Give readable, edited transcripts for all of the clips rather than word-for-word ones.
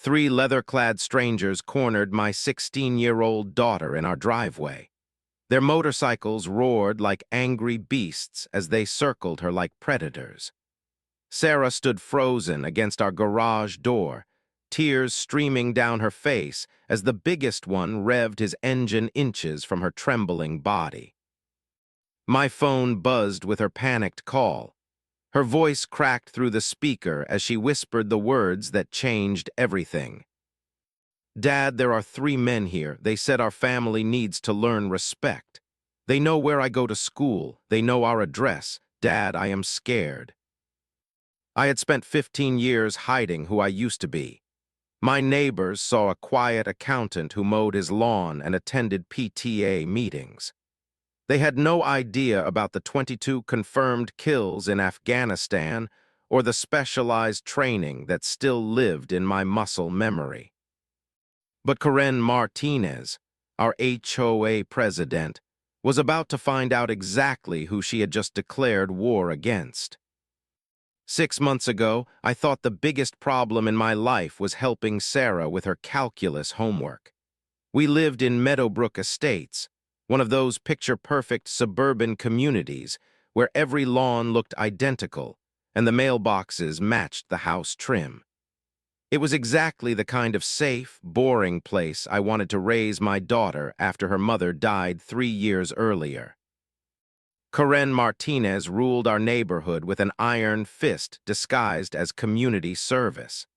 Three leather-clad strangers cornered my 16-year-old daughter in our driveway. Their motorcycles roared like angry beasts as they circled her like predators. Sarah stood frozen against our garage door, tears streaming down her face as the biggest one revved his engine inches from her trembling body. My phone buzzed with her panicked call. Her voice cracked through the speaker as she whispered the words that changed everything. "Dad, there are 3 men here. They said our family needs to learn respect. They know where I go to school. They know our address. Dad, I am scared." I had spent 15 years hiding who I used to be. My neighbors saw a quiet accountant who mowed his lawn and attended PTA meetings. They had no idea about the 22 confirmed kills in Afghanistan or the specialized training that still lived in my muscle memory. But Karen Martinez, our HOA president, was about to find out exactly who she had just declared war against. 6 months ago, I thought the biggest problem in my life was helping Sarah with her calculus homework. We lived in Meadowbrook Estates, one of those picture-perfect suburban communities where every lawn looked identical and the mailboxes matched the house trim. It was exactly the kind of safe, boring place I wanted to raise my daughter after her mother died 3 years earlier. Karen Martinez ruled our neighborhood with an iron fist disguised as community service.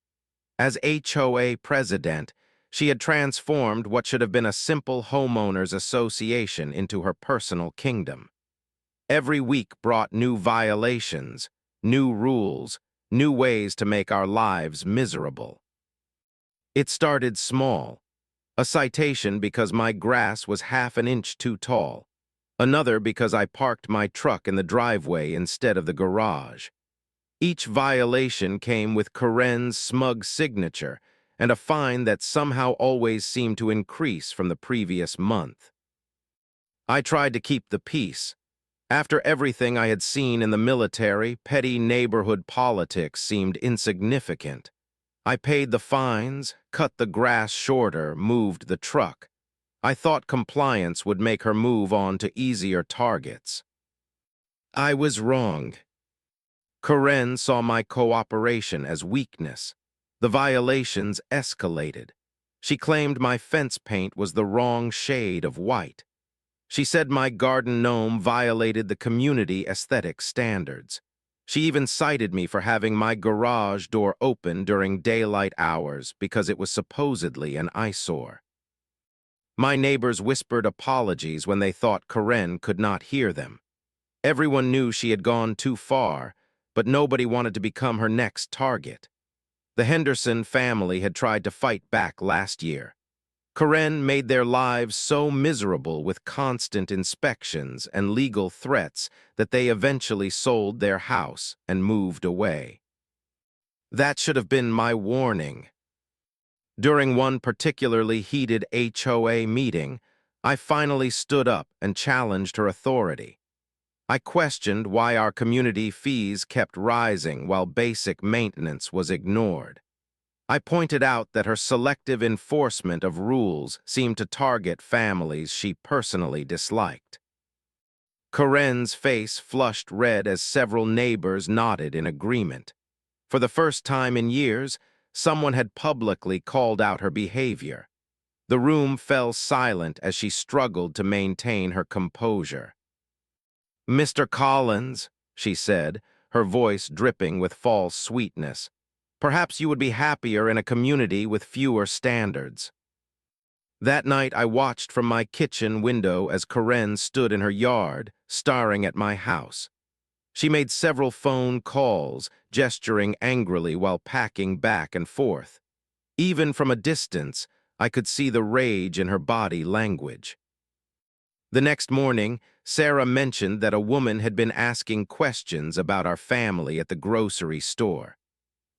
As HOA president, she had transformed what should have been a simple homeowners association into her personal kingdom. Every week brought new violations, new rules, new ways to make our lives miserable. It started small. A citation because my grass was half an inch too tall. Another because I parked my truck in the driveway instead of the garage. Each violation came with Karen's smug signature and a fine that somehow always seemed to increase from the previous month. I tried to keep the peace. After everything I had seen in the military, petty neighborhood politics seemed insignificant. I paid the fines, cut the grass shorter, moved the truck. I thought compliance would make her move on to easier targets. I was wrong. Karen saw my cooperation as weakness. The violations escalated. She claimed my fence paint was the wrong shade of white. She said my garden gnome violated the community aesthetic standards. She even cited me for having my garage door open during daylight hours because it was supposedly an eyesore. My neighbors whispered apologies when they thought Karen could not hear them. Everyone knew she had gone too far, but nobody wanted to become her next target. The Henderson family had tried to fight back last year. Karen made their lives so miserable with constant inspections and legal threats that they eventually sold their house and moved away. That should have been my warning. During one particularly heated HOA meeting, I finally stood up and challenged her authority. I questioned why our community fees kept rising while basic maintenance was ignored. I pointed out that her selective enforcement of rules seemed to target families she personally disliked. Karen's face flushed red as several neighbors nodded in agreement. For the first time in years, someone had publicly called out her behavior. The room fell silent as she struggled to maintain her composure. "Mr. Collins," she said, her voice dripping with false sweetness, "perhaps you would be happier in a community with fewer standards." That night I watched from my kitchen window as Karen stood in her yard, staring at my house. She made several phone calls, gesturing angrily while packing back and forth. Even from a distance, I could see the rage in her body language. The next morning, Sarah mentioned that a woman had been asking questions about our family at the grocery store.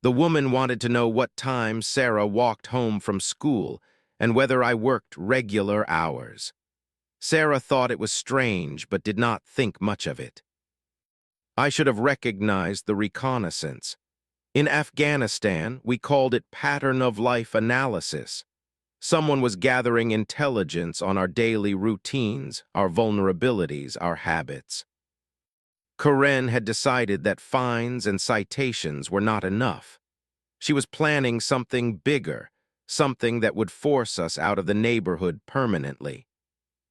The woman wanted to know what time Sarah walked home from school and whether I worked regular hours. Sarah thought it was strange but did not think much of it. I should have recognized the reconnaissance. In Afghanistan, we called it pattern of life analysis. Someone was gathering intelligence on our daily routines, our vulnerabilities, our habits. Karen had decided that fines and citations were not enough. She was planning something bigger, something that would force us out of the neighborhood permanently.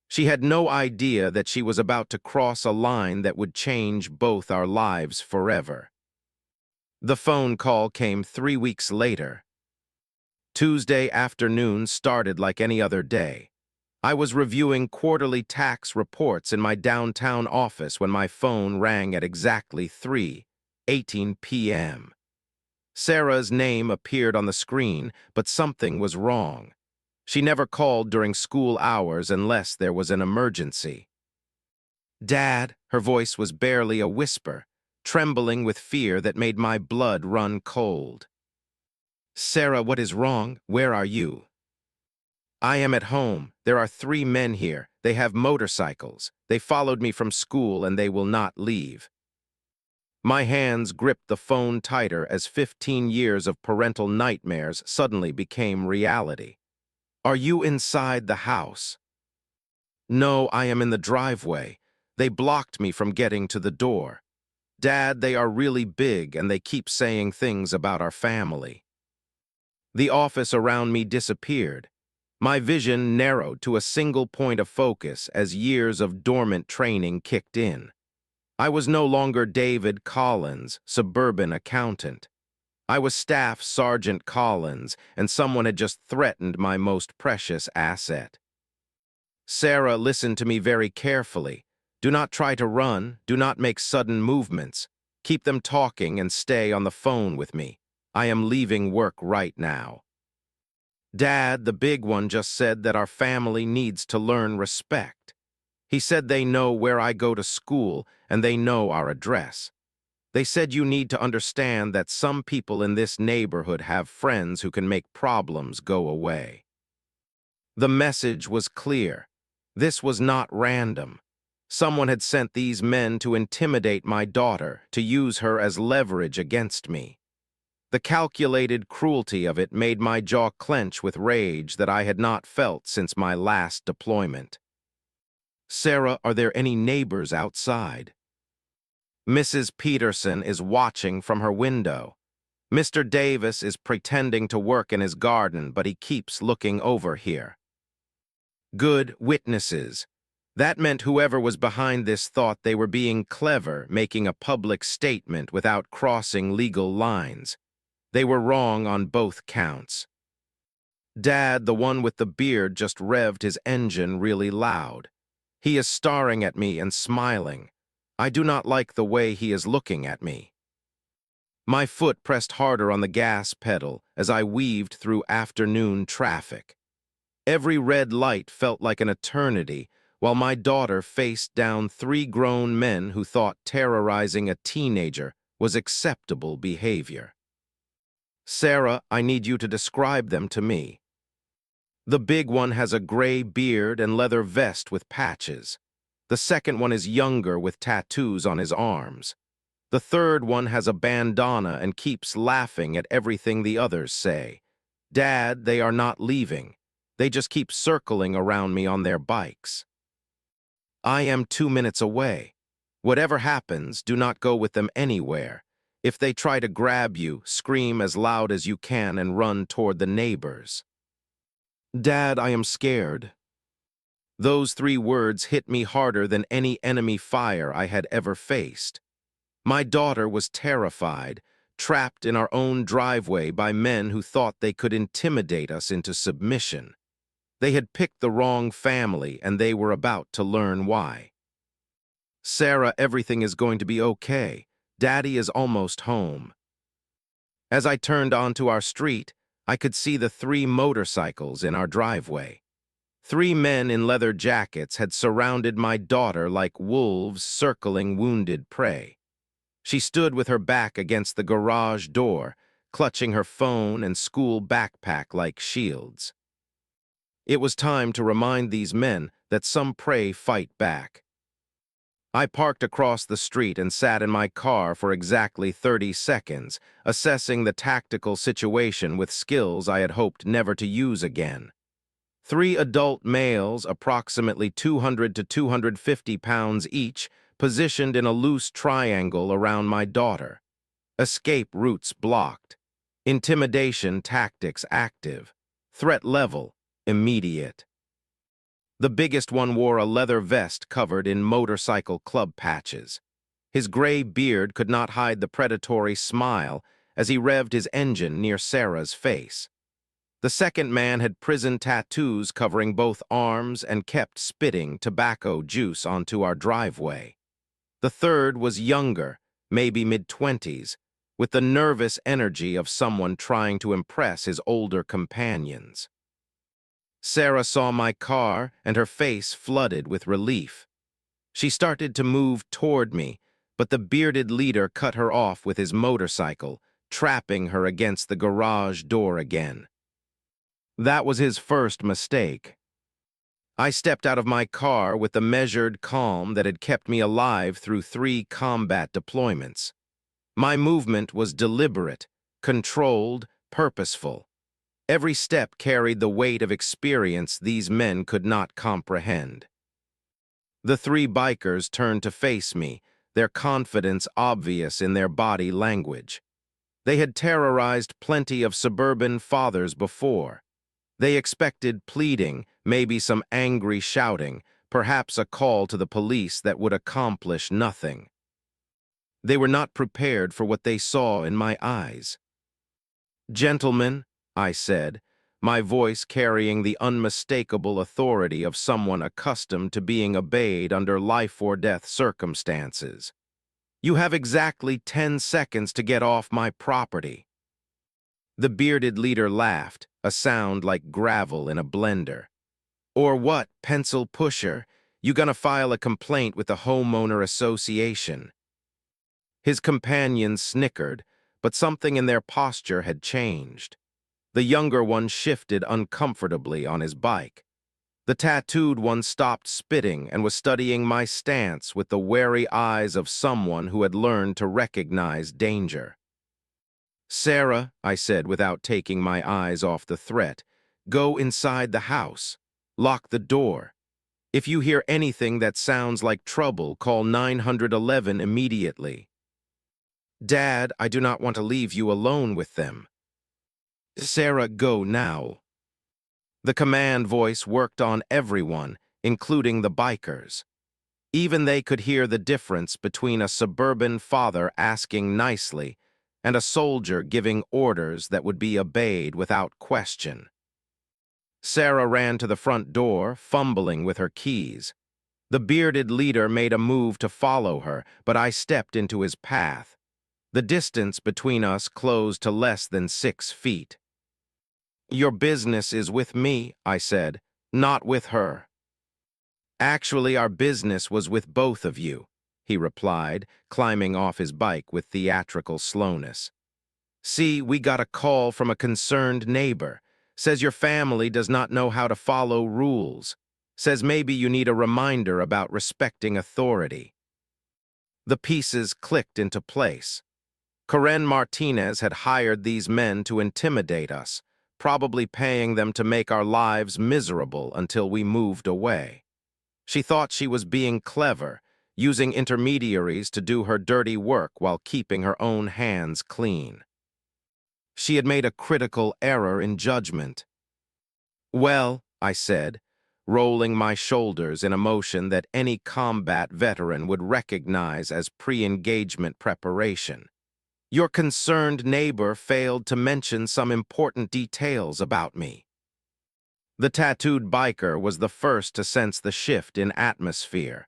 She had no idea that she was about to cross a line that would change both our lives forever. The phone call came 3 weeks later. Tuesday afternoon started like any other day. I was reviewing quarterly tax reports in my downtown office when my phone rang at exactly 3:18 p.m. Sarah's name appeared on the screen, but something was wrong. She never called during school hours unless there was an emergency. "Dad," her voice was barely a whisper, trembling with fear that made my blood run cold. "Sarah, what is wrong? Where are you?" "I am at home. There are 3 men here. They have motorcycles. They followed me from school and they will not leave." My hands gripped the phone tighter as 15 years of parental nightmares suddenly became reality. "Are you inside the house?" "No, I am in the driveway. They blocked me from getting to the door. Dad, they are really big and they keep saying things about our family." The office around me disappeared. My vision narrowed to a single point of focus as years of dormant training kicked in. I was no longer David Collins, suburban accountant. I was Staff Sergeant Collins, and someone had just threatened my most precious asset. "Sarah, listen to me very carefully. Do not try to run. Do not make sudden movements. Keep them talking and stay on the phone with me. I am leaving work right now." "Dad, the big one just said that our family needs to learn respect. He said they know where I go to school and they know our address. They said you need to understand that some people in this neighborhood have friends who can make problems go away." The message was clear. This was not random. Someone had sent these men to intimidate my daughter, to use her as leverage against me. The calculated cruelty of it made my jaw clench with rage that I had not felt since my last deployment. "Sarah, are there any neighbors outside?" "Mrs. Peterson is watching from her window. Mr. Davis is pretending to work in his garden, but he keeps looking over here." Good witnesses. That meant whoever was behind this thought they were being clever, making a public statement without crossing legal lines. They were wrong on both counts. Dad, the one with the beard, just revved his engine really loud. He is staring at me and smiling. I do not like the way he is looking at me. My foot pressed harder on the gas pedal as I weaved through afternoon traffic. Every red light felt like an eternity, while my daughter faced down 3 grown men who thought terrorizing a teenager was acceptable behavior. "Sarah, I need you to describe them to me." The big one has a gray beard and leather vest with patches. The second one is younger with tattoos on his arms. The third one has a bandana and keeps laughing at everything the others say. "Dad, they are not leaving. They just keep circling around me on their bikes." "I am 2 minutes away. Whatever happens, do not go with them anywhere. If they try to grab you, scream as loud as you can and run toward the neighbors." "Dad, I am scared." Those 3 words hit me harder than any enemy fire I had ever faced. My daughter was terrified, trapped in our own driveway by men who thought they could intimidate us into submission. They had picked the wrong family, and they were about to learn why. "Sarah, everything is going to be okay. Daddy is almost home." As I turned onto our street, I could see the 3 motorcycles in our driveway. 3 men in leather jackets had surrounded my daughter like wolves circling wounded prey. She stood with her back against the garage door, clutching her phone and school backpack like shields. It was time to remind these men that some prey fight back. I parked across the street and sat in my car for exactly 30 seconds, assessing the tactical situation with skills I had hoped never to use again. Three adult males, approximately 200 to 250 pounds each, positioned in a loose triangle around my daughter. Escape routes blocked. Intimidation tactics active. Threat level immediate. The biggest one wore a leather vest covered in motorcycle club patches. His gray beard could not hide the predatory smile as he revved his engine near Sarah's face. The second man had prison tattoos covering both arms and kept spitting tobacco juice onto our driveway. The third was younger, maybe mid-20s, with the nervous energy of someone trying to impress his older companions. Sarah saw my car, and her face flooded with relief. She started to move toward me, but the bearded leader cut her off with his motorcycle, trapping her against the garage door again. That was his first mistake. I stepped out of my car with the measured calm that had kept me alive through 3 combat deployments. My movement was deliberate, controlled, purposeful. Every step carried the weight of experience these men could not comprehend. The 3 bikers turned to face me, their confidence obvious in their body language. They had terrorized plenty of suburban fathers before. They expected pleading, maybe some angry shouting, perhaps a call to the police that would accomplish nothing. They were not prepared for what they saw in my eyes. "Gentlemen," I said, my voice carrying the unmistakable authority of someone accustomed to being obeyed under life-or-death circumstances. "You have exactly 10 seconds to get off my property." The bearded leader laughed, a sound like gravel in a blender. "Or what, pencil pusher? You gonna file a complaint with the homeowner association?" His companions snickered, but something in their posture had changed. The younger one shifted uncomfortably on his bike. The tattooed one stopped spitting and was studying my stance with the wary eyes of someone who had learned to recognize danger. "Sarah," I said without taking my eyes off the threat, "go inside the house. Lock the door. If you hear anything that sounds like trouble, call 911 immediately." "Dad, I do not want to leave you alone with them." "Sarah, go now." The command voice worked on everyone, including the bikers. Even they could hear the difference between a suburban father asking nicely and a soldier giving orders that would be obeyed without question. Sarah ran to the front door, fumbling with her keys. The bearded leader made a move to follow her, but I stepped into his path. The distance between us closed to less than 6 feet. "Your business is with me," I said, "not with her." "Actually, our business was with both of you," he replied, climbing off his bike with theatrical slowness. "See, we got a call from a concerned neighbor. Says your family does not know how to follow rules. Says maybe you need a reminder about respecting authority." The pieces clicked into place. Karen Martinez had hired these men to intimidate us, probably paying them to make our lives miserable until we moved away. She thought she was being clever, using intermediaries to do her dirty work while keeping her own hands clean. She had made a critical error in judgment. "Well," I said, rolling my shoulders in a motion that any combat veteran would recognize as pre-engagement preparation, "your concerned neighbor failed to mention some important details about me." The tattooed biker was the first to sense the shift in atmosphere.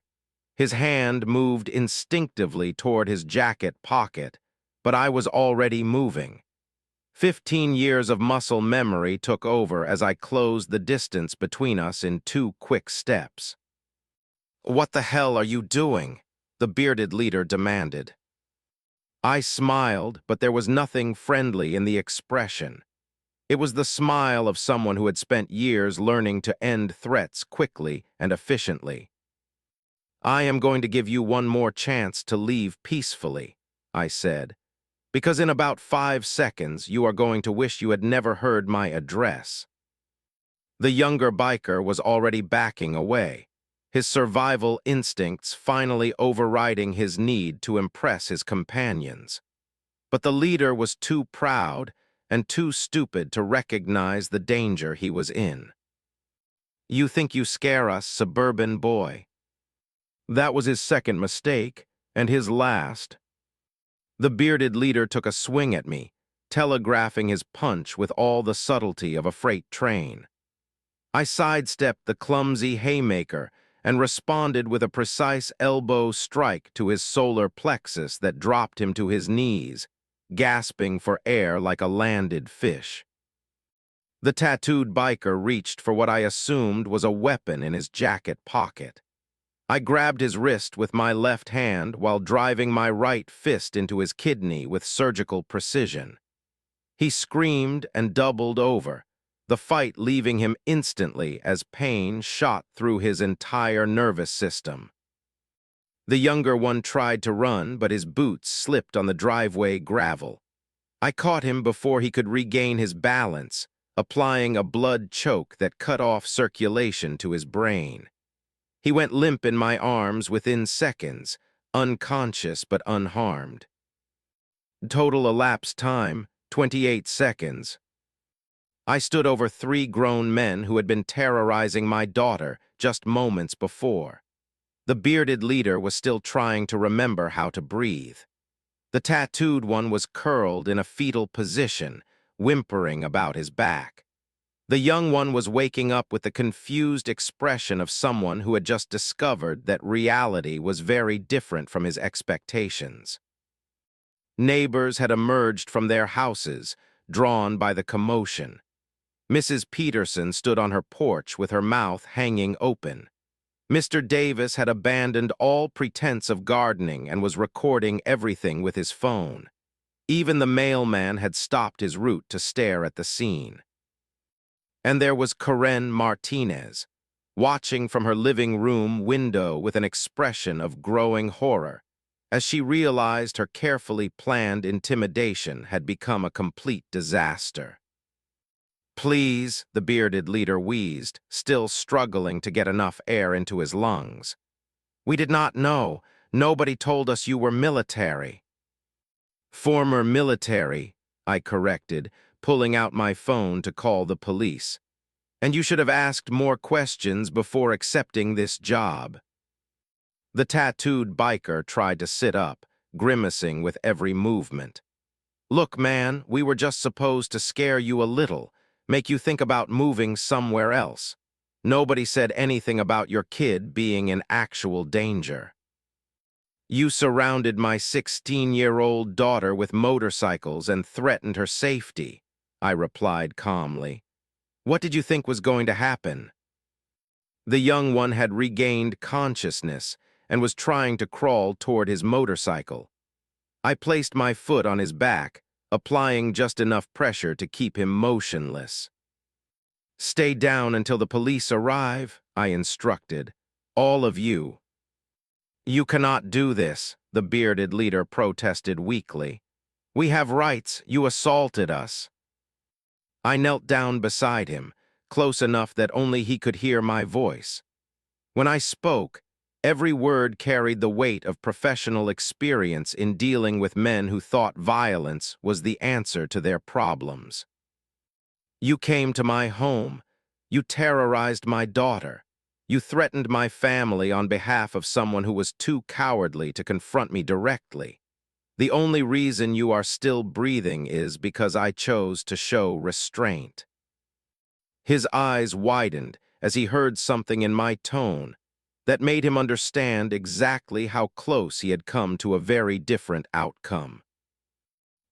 His hand moved instinctively toward his jacket pocket, but I was already moving. 15 years of muscle memory took over as I closed the distance between us in 2 quick steps. "What the hell are you doing?" the bearded leader demanded. I smiled, but there was nothing friendly in the expression. It was the smile of someone who had spent years learning to end threats quickly and efficiently. I am going to give you one more chance to leave peacefully, I said, because in about 5 seconds you are going to wish you had never heard my address. The younger biker was already backing away, his survival instincts finally overriding his need to impress his companions. But the leader was too proud and too stupid to recognize the danger he was in. "You think you scare us, suburban boy." That was his second mistake, and his last. The bearded leader took a swing at me, telegraphing his punch with all the subtlety of a freight train. I sidestepped the clumsy haymaker and responded with a precise elbow strike to his solar plexus that dropped him to his knees, gasping for air like a landed fish. The tattooed biker reached for what I assumed was a weapon in his jacket pocket. I grabbed his wrist with my left hand while driving my right fist into his kidney with surgical precision. He screamed and doubled over, the fight leaving him instantly as pain shot through his entire nervous system. The younger one tried to run, but his boots slipped on the driveway gravel. I caught him before he could regain his balance, applying a blood choke that cut off circulation to his brain. He went limp in my arms within seconds, unconscious but unharmed. Total elapsed time, 28 seconds. I stood over 3 grown men who had been terrorizing my daughter just moments before. The bearded leader was still trying to remember how to breathe. The tattooed one was curled in a fetal position, whimpering about his back. The young one was waking up with the confused expression of someone who had just discovered that reality was very different from his expectations. Neighbors had emerged from their houses, drawn by the commotion. Mrs. Peterson stood on her porch with her mouth hanging open. Mr. Davis had abandoned all pretense of gardening and was recording everything with his phone. Even the mailman had stopped his route to stare at the scene. And there was Karen Martinez, watching from her living room window with an expression of growing horror, as she realized her carefully planned intimidation had become a complete disaster. "Please," the bearded leader wheezed, still struggling to get enough air into his lungs. "We did not know. Nobody told us you were military." "Former military," I corrected, pulling out my phone to call the police. "And you should have asked more questions before accepting this job." The tattooed biker tried to sit up, grimacing with every movement. "Look, man, we were just supposed to scare you a little, make you think about moving somewhere else. Nobody said anything about your kid being in actual danger." "You surrounded my 16-year-old daughter with motorcycles and threatened her safety," I replied calmly. "What did you think was going to happen?" The young one had regained consciousness and was trying to crawl toward his motorcycle. I placed my foot on his back, applying just enough pressure to keep him motionless. "Stay down until the police arrive," I instructed. "All of you." "You cannot do this," the bearded leader protested weakly. "We have rights. You assaulted us." I knelt down beside him, close enough that only he could hear my voice. When I spoke, every word carried the weight of professional experience in dealing with men who thought violence was the answer to their problems. "You came to my home. You terrorized my daughter. You threatened my family on behalf of someone who was too cowardly to confront me directly. The only reason you are still breathing is because I chose to show restraint." His eyes widened as he heard something in my tone that made him understand exactly how close he had come to a very different outcome.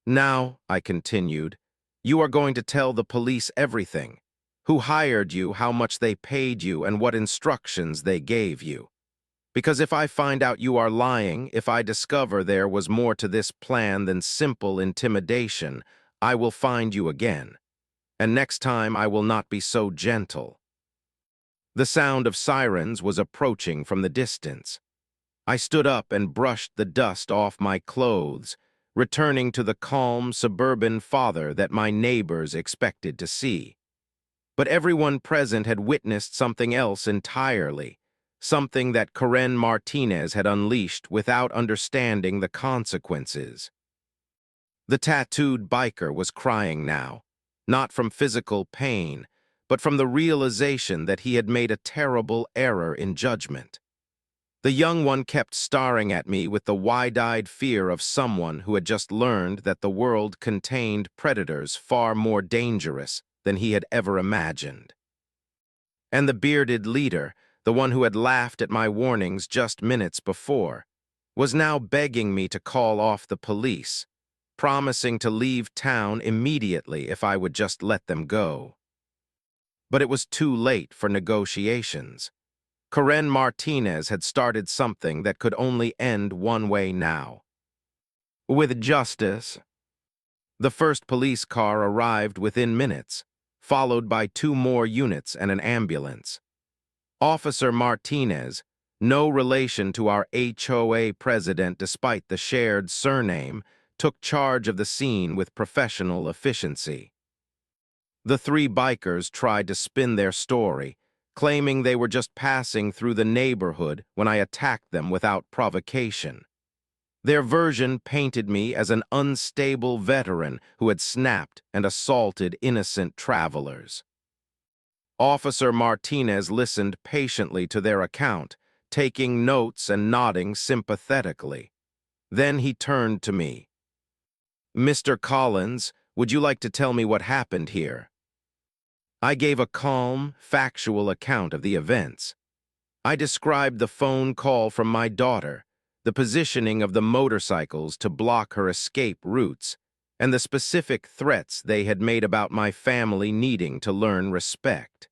"Now," I continued, "you are going to tell the police everything. Who hired you, how much they paid you, and what instructions they gave you. Because if I find out you are lying, if I discover there was more to this plan than simple intimidation, I will find you again. And next time I will not be so gentle." The sound of sirens was approaching from the distance. I stood up and brushed the dust off my clothes, returning to the calm suburban father that my neighbors expected to see. But everyone present had witnessed something else entirely, something that Karen Martinez had unleashed without understanding the consequences. The tattooed biker was crying now, not from physical pain, but from the realization that he had made a terrible error in judgment. The young one kept staring at me with the wide-eyed fear of someone who had just learned that the world contained predators far more dangerous than he had ever imagined. And the bearded leader, the one who had laughed at my warnings just minutes before, was now begging me to call off the police, promising to leave town immediately if I would just let them go. But it was too late for negotiations. Karen Martinez had started something that could only end one way now. With justice. The first police car arrived within minutes, followed by 2 more units and an ambulance. Officer Martinez, no relation to our HOA president despite the shared surname, took charge of the scene with professional efficiency. The 3 bikers tried to spin their story, claiming they were just passing through the neighborhood when I attacked them without provocation. Their version painted me as an unstable veteran who had snapped and assaulted innocent travelers. Officer Martinez listened patiently to their account, taking notes and nodding sympathetically. Then he turned to me. "Mr. Collins, would you like to tell me what happened here?" I gave a calm, factual account of the events. I described the phone call from my daughter, the positioning of the motorcycles to block her escape routes, and the specific threats they had made about my family needing to learn respect.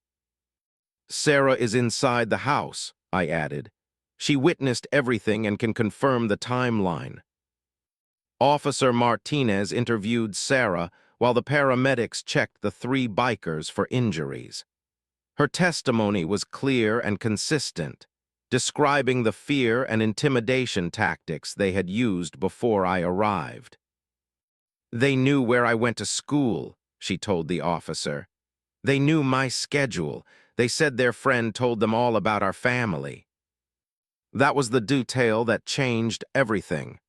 "Sarah is inside the house," I added. "She witnessed everything and can confirm the timeline." Officer Martinez interviewed Sarah while the paramedics checked the 3 bikers for injuries. Her testimony was clear and consistent, describing the fear and intimidation tactics they had used before I arrived. "They knew where I went to school," she told the officer. "They knew my schedule. They said their friend told them all about our family." That was the detail that changed everything.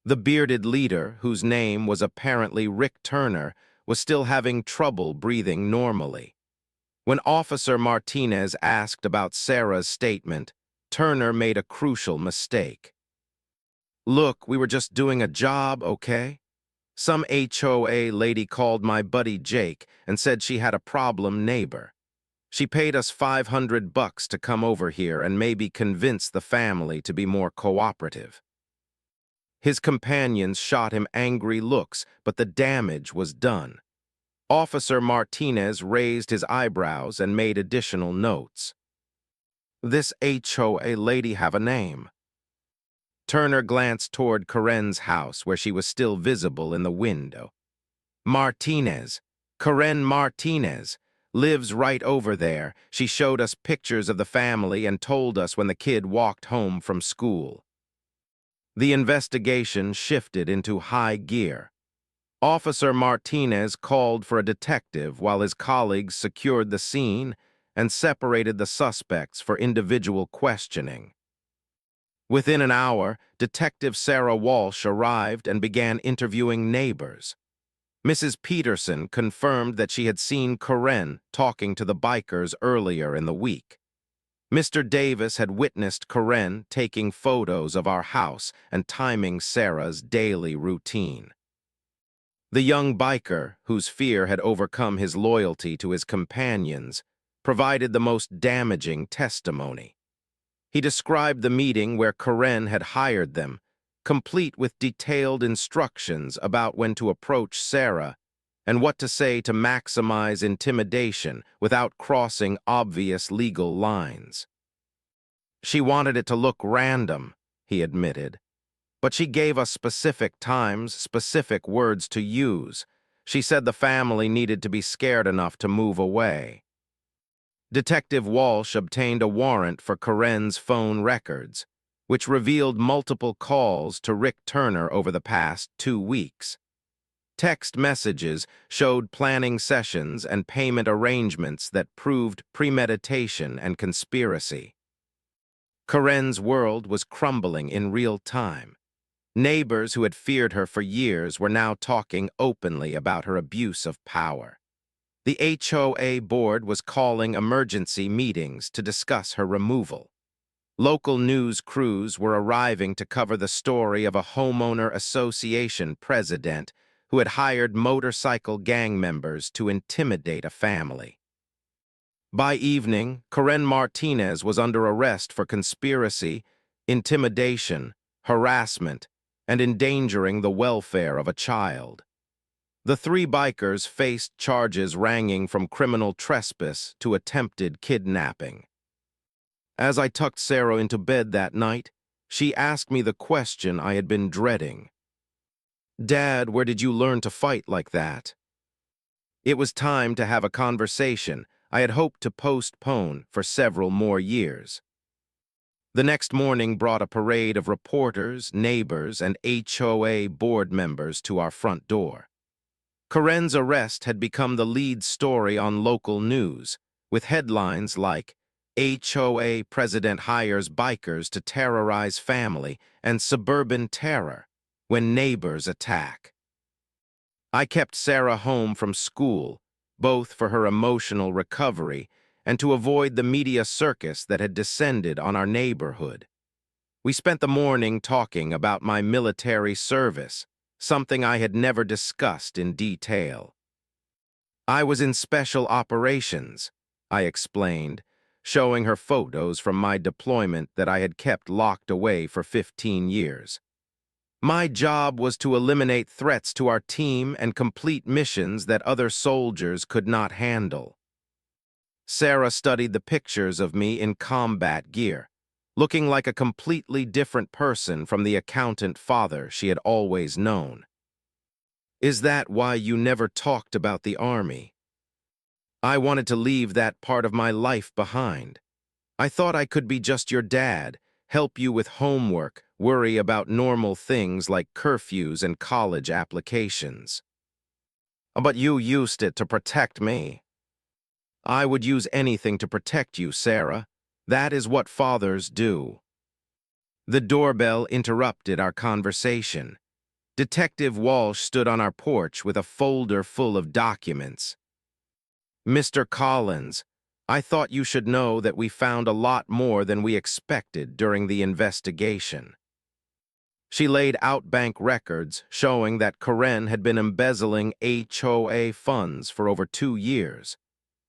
The bearded leader, whose name was apparently Rick Turner, was still having trouble breathing normally. When Officer Martinez asked about Sarah's statement, Turner made a crucial mistake. "Look, we were just doing a job, okay? Some HOA lady called my buddy Jake and said she had a problem neighbor. She paid us $500 to come over here and maybe convince the family to be more cooperative." His companions shot him angry looks, but the damage was done. Officer Martinez raised his eyebrows and made additional notes. "This HOA lady have a name?" Turner glanced toward Karen's house, where she was still visible in the window. "Martinez. Karen Martinez. Lives right over there. She showed us pictures of the family and told us when the kid walked home from school." The investigation shifted into high gear. Officer Martinez called for a detective while his colleagues secured the scene and separated the suspects for individual questioning. Within an hour, Detective Sarah Walsh arrived and began interviewing neighbors. Mrs. Peterson confirmed that she had seen Karen talking to the bikers earlier in the week. Mr. Davis had witnessed Karen taking photos of our house and timing Sarah's daily routine. The young biker, whose fear had overcome his loyalty to his companions, provided the most damaging testimony. He described the meeting where Karen had hired them, complete with detailed instructions about when to approach Sarah and what to say to maximize intimidation without crossing obvious legal lines. "She wanted it to look random," he admitted. "But she gave us specific times, specific words to use. She said the family needed to be scared enough to move away." Detective Walsh obtained a warrant for Karen's phone records. which revealed multiple calls to Rick Turner over the past 2 weeks. Text messages showed planning sessions and payment arrangements that proved premeditation and conspiracy. Corinne's world was crumbling in real time. Neighbors who had feared her for years were now talking openly about her abuse of power. The HOA board was calling emergency meetings to discuss her removal. Local news crews were arriving to cover the story of a homeowner association president who had hired motorcycle gang members to intimidate a family. By evening, Corinne Martinez was under arrest for conspiracy, intimidation, harassment, and endangering the welfare of a child. The 3 bikers faced charges ranging from criminal trespass to attempted kidnapping. As I tucked Sarah into bed that night, she asked me the question I had been dreading. "Dad, where did you learn to fight like that?" It was time to have a conversation I had hoped to postpone for several more years. The next morning brought a parade of reporters, neighbors, and HOA board members to our front door. Corinne's arrest had become the lead story on local news, with headlines like, "HOA president hires bikers to terrorize family," and "Suburban terror," when neighbors attack. I kept Sarah home from school, both for her emotional recovery and to avoid the media circus that had descended on our neighborhood. We spent the morning talking about my military service, something I had never discussed in detail. "I was in special operations," I explained, showing her photos from my deployment that I had kept locked away for 15 years. "My job was to eliminate threats to our team and complete missions that other soldiers could not handle." Sarah studied the pictures of me in combat gear, looking like a completely different person from the accountant father she had always known. "Is that why you never talked about the Army?" "I wanted to leave that part of my life behind. I thought I could be just your dad, help you with homework, worry about normal things like curfews and college applications." "But you used it to protect me." "I would use anything to protect you, Sarah. That is what fathers do." The doorbell interrupted our conversation. Detective Walsh stood on our porch with a folder full of documents. "Mr. Collins, I thought you should know that we found a lot more than we expected during the investigation." She laid out bank records showing that Corinne had been embezzling HOA funds for over 2 years,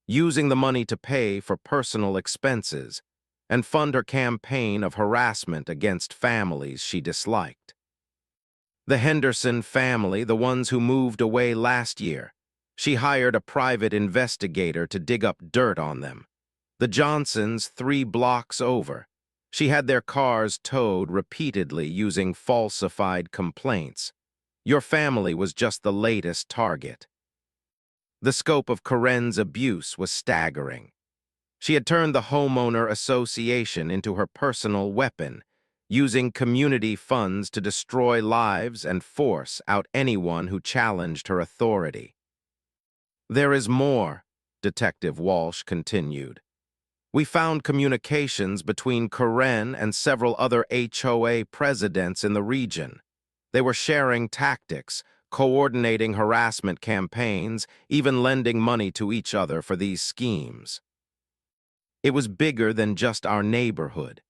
using the money to pay for personal expenses and fund her campaign of harassment against families she disliked. The Henderson family, the ones who moved away last year, she hired a private investigator to dig up dirt on them. The Johnsons, 3 blocks over, she had their cars towed repeatedly using falsified complaints. Your family was just the latest target. The scope of Corinne's abuse was staggering. She had turned the homeowner association into her personal weapon, using community funds to destroy lives and force out anyone who challenged her authority. "There is more," Detective Walsh continued. "We found communications between Corinne and several other HOA presidents in the region. They were sharing tactics, coordinating harassment campaigns, even lending money to each other for these schemes." It was bigger than just our neighborhood.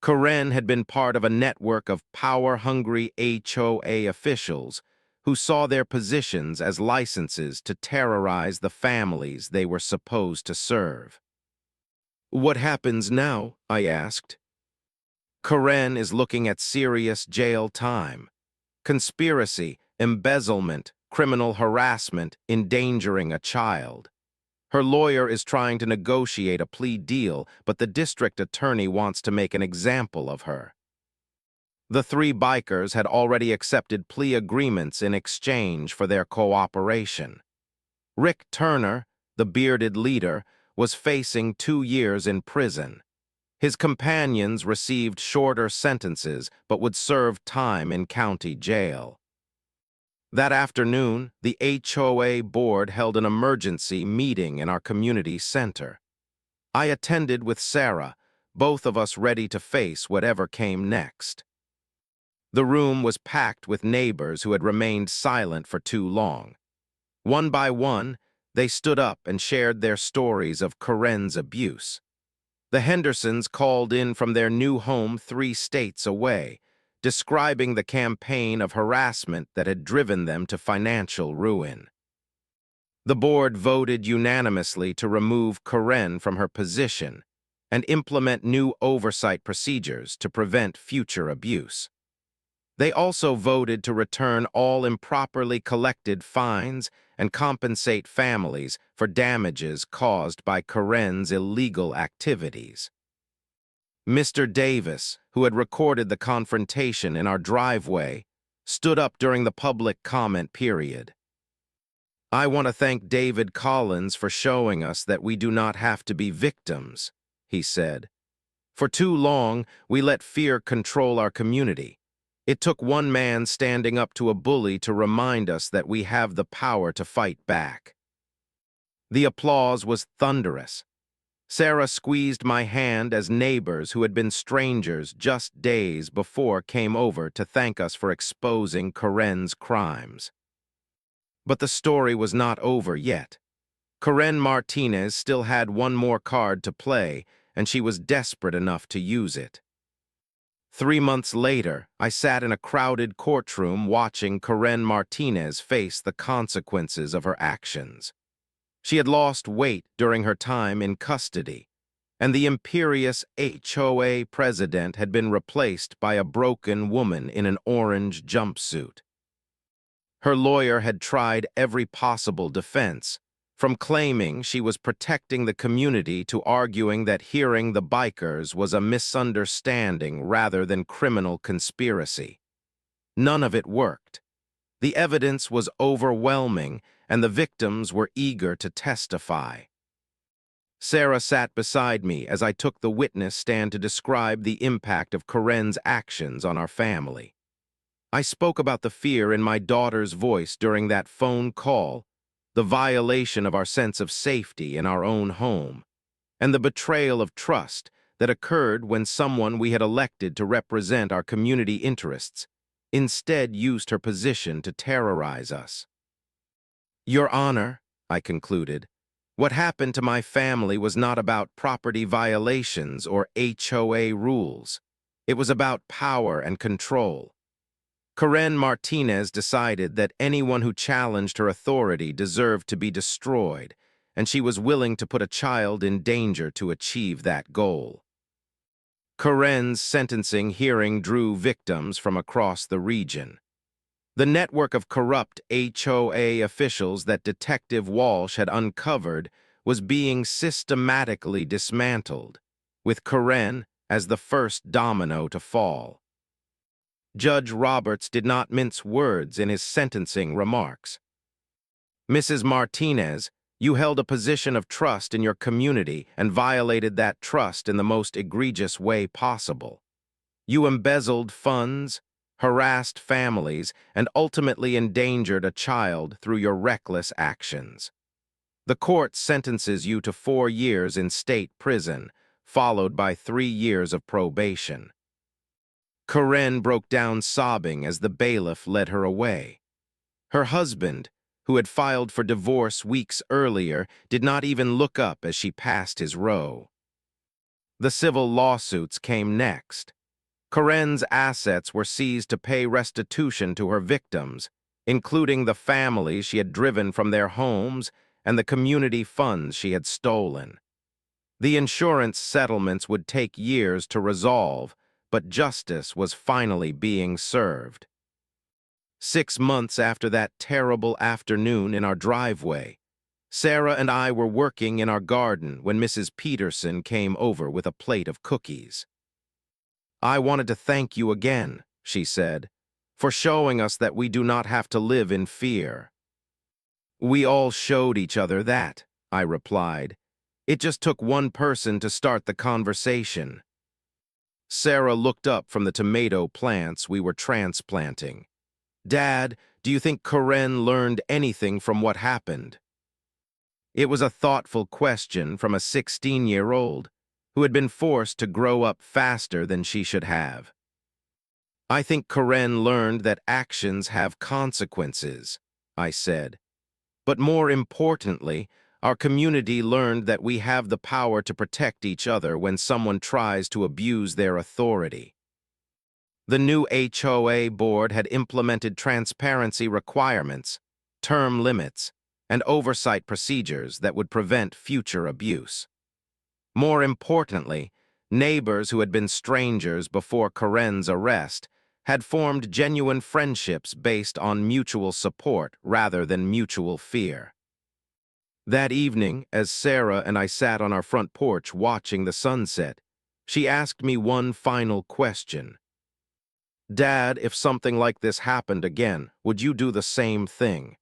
Corinne had been part of a network of power-hungry HOA officials who saw their positions as licenses to terrorize the families they were supposed to serve. "What happens now?" I asked. "Corinne is looking at serious jail time. Conspiracy, embezzlement, criminal harassment, endangering a child. Her lawyer is trying to negotiate a plea deal, but the district attorney wants to make an example of her." The 3 bikers had already accepted plea agreements in exchange for their cooperation. Rick Turner, the bearded leader, was facing 2 years in prison. His companions received shorter sentences but would serve time in county jail. That afternoon, the HOA board held an emergency meeting in our community center. I attended with Sarah, both of us ready to face whatever came next. The room was packed with neighbors who had remained silent for too long. One by one, they stood up and shared their stories of Corinne's abuse. The Hendersons called in from their new home 3 states away, describing the campaign of harassment that had driven them to financial ruin. The board voted unanimously to remove Corinne from her position and implement new oversight procedures to prevent future abuse. They also voted to return all improperly collected fines and compensate families for damages caused by Corinne's illegal activities. Mr. Davis, who had recorded the confrontation in our driveway, stood up during the public comment period. "I want to thank David Collins for showing us that we do not have to be victims," he said. "For too long, we let fear control our community. It took one man standing up to a bully to remind us that we have the power to fight back." The applause was thunderous. Sarah squeezed my hand as neighbors who had been strangers just days before came over to thank us for exposing Corinne's crimes. But the story was not over yet. Corinne Martinez still had one more card to play, and she was desperate enough to use it. 3 months later, I sat in a crowded courtroom watching Corinne Martinez face the consequences of her actions. She had lost weight during her time in custody, and the imperious HOA president had been replaced by a broken woman in an orange jumpsuit. Her lawyer had tried every possible defense, from claiming she was protecting the community to arguing that hearing the bikers was a misunderstanding rather than criminal conspiracy. None of it worked. The evidence was overwhelming, and the victims were eager to testify. Sarah sat beside me as I took the witness stand to describe the impact of Corinne's actions on our family. I spoke about the fear in my daughter's voice during that phone call, the violation of our sense of safety in our own home, and the betrayal of trust that occurred when someone we had elected to represent our community interests instead used her position to terrorize us. "Your Honor," I concluded, "what happened to my family was not about property violations or HOA rules. It was about power and control. Corinne Martinez decided that anyone who challenged her authority deserved to be destroyed, and she was willing to put a child in danger to achieve that goal." Corinne's sentencing hearing drew victims from across the region. The network of corrupt HOA officials that Detective Walsh had uncovered was being systematically dismantled, with Corinne as the first domino to fall. Judge Roberts did not mince words in his sentencing remarks. "Mrs. Martinez, you held a position of trust in your community and violated that trust in the most egregious way possible. You embezzled funds, harassed families, and ultimately endangered a child through your reckless actions. The court sentences you to 4 years in state prison, followed by 3 years of probation." Corinne broke down sobbing as the bailiff led her away. Her husband, who had filed for divorce weeks earlier, did not even look up as she passed his row. The civil lawsuits came next. Corinne's assets were seized to pay restitution to her victims, including the families she had driven from their homes and the community funds she had stolen. The insurance settlements would take years to resolve, but justice was finally being served. 6 months after that terrible afternoon in our driveway, Sarah and I were working in our garden when Mrs. Peterson came over with a plate of cookies. "I wanted to thank you again," she said, "for showing us that we do not have to live in fear." "We all showed each other that," I replied. "It just took one person to start the conversation." Sarah looked up from the tomato plants we were transplanting. Dad, do you think Karen learned anything from what happened? It was a thoughtful question from a 16-year-old who had been forced to grow up faster than she should have. I think Karen learned that actions have consequences, I said. But more importantly, our community learned that we have the power to protect each other when someone tries to abuse their authority. The new HOA board had implemented transparency requirements, term limits, and oversight procedures that would prevent future abuse. More importantly, neighbors who had been strangers before Karen's arrest had formed genuine friendships based on mutual support rather than mutual fear. That evening, as Sarah and I sat on our front porch watching the sunset, she asked me one final question. Dad, if something like this happened again, would you do the same thing?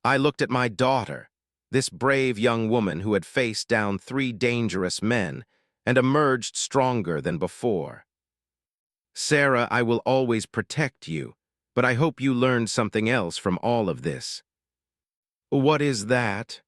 I looked at my daughter, this brave young woman who had faced down 3 dangerous men and emerged stronger than before. Sarah, I will always protect you, but I hope you learned something else from all of this. What is that?